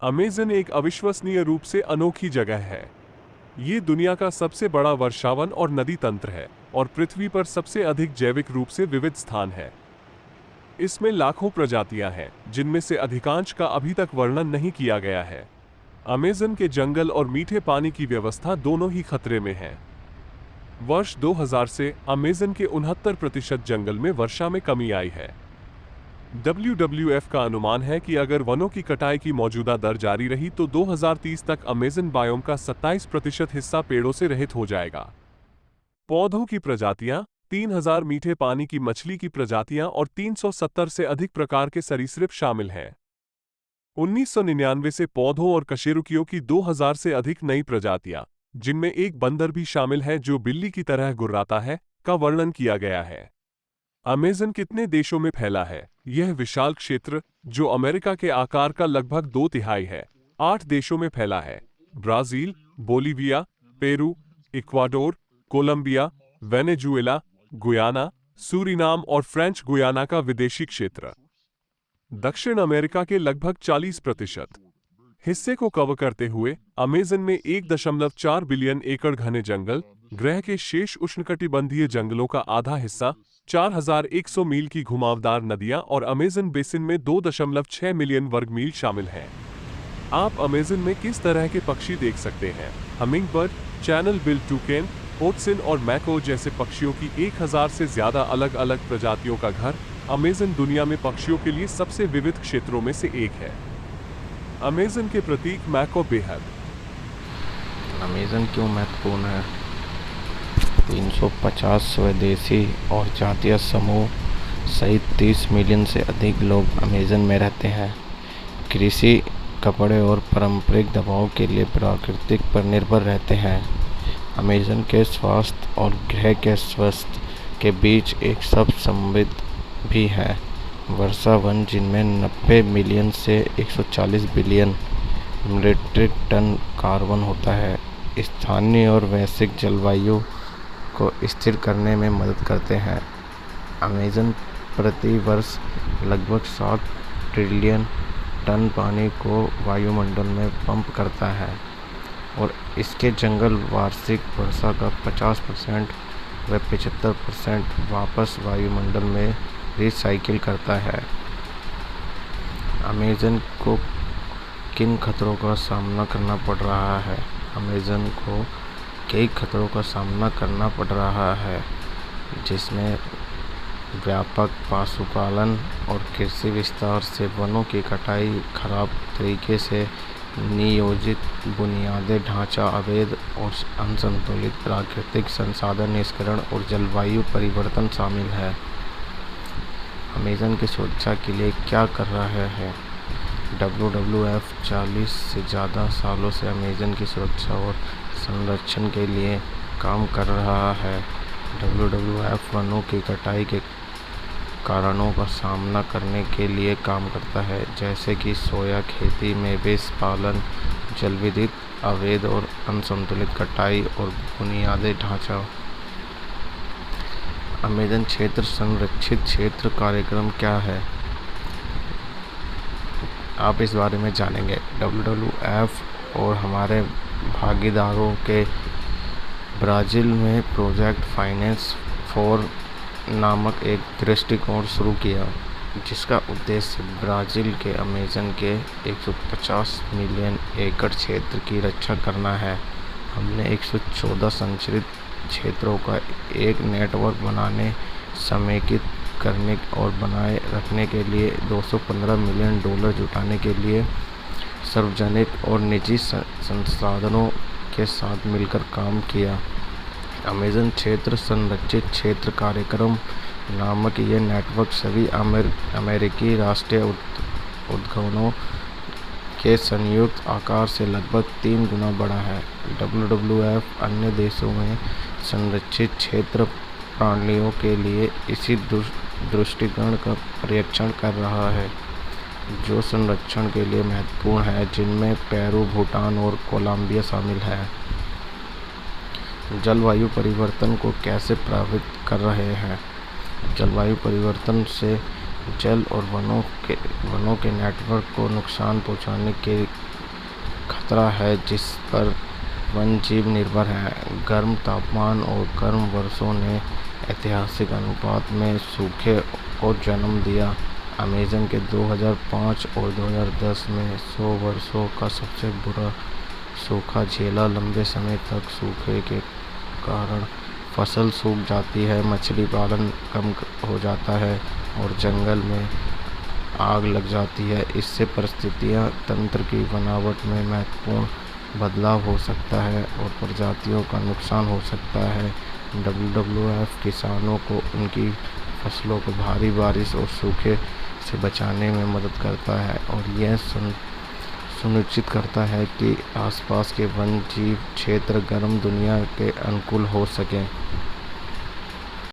Amazon एक अविश्वसनीय रूप से अनोखी जगह है। ये दुनिया का सबसे बड़ा वर्षावन और नदी तंत्र है और पृथ्वी पर सबसे अधिक जैविक रूप से विविध स्थान है। इसमें लाखों प्रजातियां हैं, जिनमें से अधिकांश का अभी तक वर्णन नहीं किया गया है। अमेज़न के जंगल और मीठे पानी की व्यवस्था दोनों ही खतरे में हैं। वर्ष 2000 से अमेज़न के 69% जंगल में वर्षा में कमी आई है। WWF का अनुमान है कि अगर वनों की कटाई की मौजूदा दर जारी रही तो 2030 तक अमेज़न बायोम का 27% हिस्सा पेड़ों से रहित हो जाएगा। पौधों की प्रजातियां, 3000 मीठे पानी की मछली की प्रजातियां और 370 से अधिक प्रकार के सरीसृप शामिल हैं। 1999 से पौधों और कशेरुकियों की 2000 से अधिक नई प्रजातियां, जिनमें एक बंदर भी शामिल है जो बिल्ली की तरह गुर्राता है, का वर्णन किया गया है। अमेज़न कितने देशों में फैला है? यह विशाल क्षेत्र, जो अमेरिका के आकार का लगभग 2/3 है, 8 देशों में फैला है। Brazil, Bolivia, Peru, Ecuador, Colombia, Venezuela, Guyana, Suriname और फ्रेंच गुयाना का विदेशी क्षेत्र। दक्षिण अमेरिका के लगभग 40% हिस्से को कवर करते हुए अमेज़न में 1.4 बिलियन एकड़ घने जंगल, ग्रह के शेष उष्णकटिबंधीय जंगलों का आधा हिस्सा, 4100 मील की घुमावदार नदियां और अमेज़न बेसिन में 2.6 मिलियन वर्ग मील शामिल हैं। आप अमेज़न में किस तरह के पक्षी देख सकते हैं? हमिंगबर्ड, चैनल बिल टूकेन, ओटसिन और मैको जैसे पक्षियों की 1000 से ज्यादा अलग अलग प्रजातियों का घर, अमेज़न दुनिया में पक्षियों के लिए सबसे विविध क्षेत्रों में से एक है। अमेज़न के प्रतीक मैको बेहद। अमेज़न क्यों महत्वपूर्ण है? 350 स्वदेशी और जातीय समूह सहित 30 मिलियन से अधिक लोग अमेज़न में रहते हैं। कृषि, कपड़े और पारंपरिक दवाओं के लिए प्राकृतिक पर निर्भर रहते हैं। अमेज़न के स्वास्थ्य और ग्रह के स्वास्थ्य के बीच एक सब संबंध भी है। वर्षा वन, जिनमें 90 मिलियन से 140 बिलियन मीट्रिक टन कार्बन होता है, स्थानीय और वैश्विक जलवायु को स्थिर करने में मदद करते हैं। अमेज़न प्रति वर्ष लगभग 60 ट्रिलियन टन पानी को वायुमंडल में पंप करता है और इसके जंगल वार्षिक वर्षा का 50% व 75% वापस वायुमंडल में रिसाइकिल करता है। अमेज़न को किन खतरों का सामना करना पड़ रहा है? अमेज़न को कई खतरों का सामना करना पड़ रहा है, जिसमें व्यापक पशुपालन और कृषि विस्तार से वनों की कटाई, खराब तरीके से नियोजित बुनियादी ढांचा, अवैध और असंतुलित प्राकृतिक संसाधन निष्करण और जलवायु परिवर्तन शामिल है। अमेज़न की सुरक्षा के लिए क्या कर रहा है? WWF 40 से ज़्यादा सालों से अमेज़न की सुरक्षा और संरक्षण के लिए काम कर रहा है। WWF वनों की कटाई के कारणों का सामना करने के लिए काम करता है, जैसे कि सोया खेती, मवेशी पालन, जलविद्युत, अवैध और असंतुलित कटाई और बुनियादी ढांचा। अमेज़न क्षेत्र संरक्षित क्षेत्र कार्यक्रम क्या है? आप इस बारे में जानेंगे। WWF और हमारे भागीदारों के ब्राज़ील में प्रोजेक्ट फाइनेंस फॉर नामक एक दृष्टिकोण शुरू किया, जिसका उद्देश्य ब्राज़ील के अमेज़न के 150 मिलियन एकड़ क्षेत्र की रक्षा करना है। हमने 114 संरक्षित क्षेत्रों का एक नेटवर्क बनाने, समेकित करने और बनाए रखने के लिए $215 मिलियन जुटाने के लिए सार्वजनिक और निजी संसाधनों के साथ मिलकर काम किया। अमेज़न क्षेत्र संरक्षित क्षेत्र कार्यक्रम नामक यह नेटवर्क सभी अमेरिकी राष्ट्रीय उद्यानों के संयुक्त आकार से लगभग 3 गुना बड़ा है। WWF अन्य देशों में संरक्षित क्षेत्र प्रणालियों के लिए इसी दृष्टिकोण का परीक्षण कर रहा है, जो संरक्षण के लिए महत्वपूर्ण है, जिनमें पेरू, भूटान और कोलंबिया शामिल है। जलवायु परिवर्तन को कैसे प्रभावित कर रहे हैं? जलवायु परिवर्तन से जल और वनों के नेटवर्क को नुकसान पहुंचाने के खतरा है जिस पर वन्य जीव निर्भर हैं। गर्म तापमान और गर्म वर्षों ने ऐतिहासिक अनुपात में सूखे को जन्म दिया। अमेज़न के 2005 और 2010 में 100 वर्षों का सबसे बुरा सूखा झेला। लंबे समय तक सूखे के कारण फसल सूख जाती है, मछली पालन कम हो जाता है और जंगल में आग लग जाती है। इससे पारिस्थितिकी तंत्र की बनावट में महत्वपूर्ण बदलाव हो सकता है और प्रजातियों का नुकसान हो सकता है। WWF किसानों को उनकी फसलों को भारी बारिश और सूखे से बचाने में मदद करता है और यह सुनिश्चित करता है कि आसपास के वन्य जीव क्षेत्र गर्म दुनिया के अनुकूल हो सकें।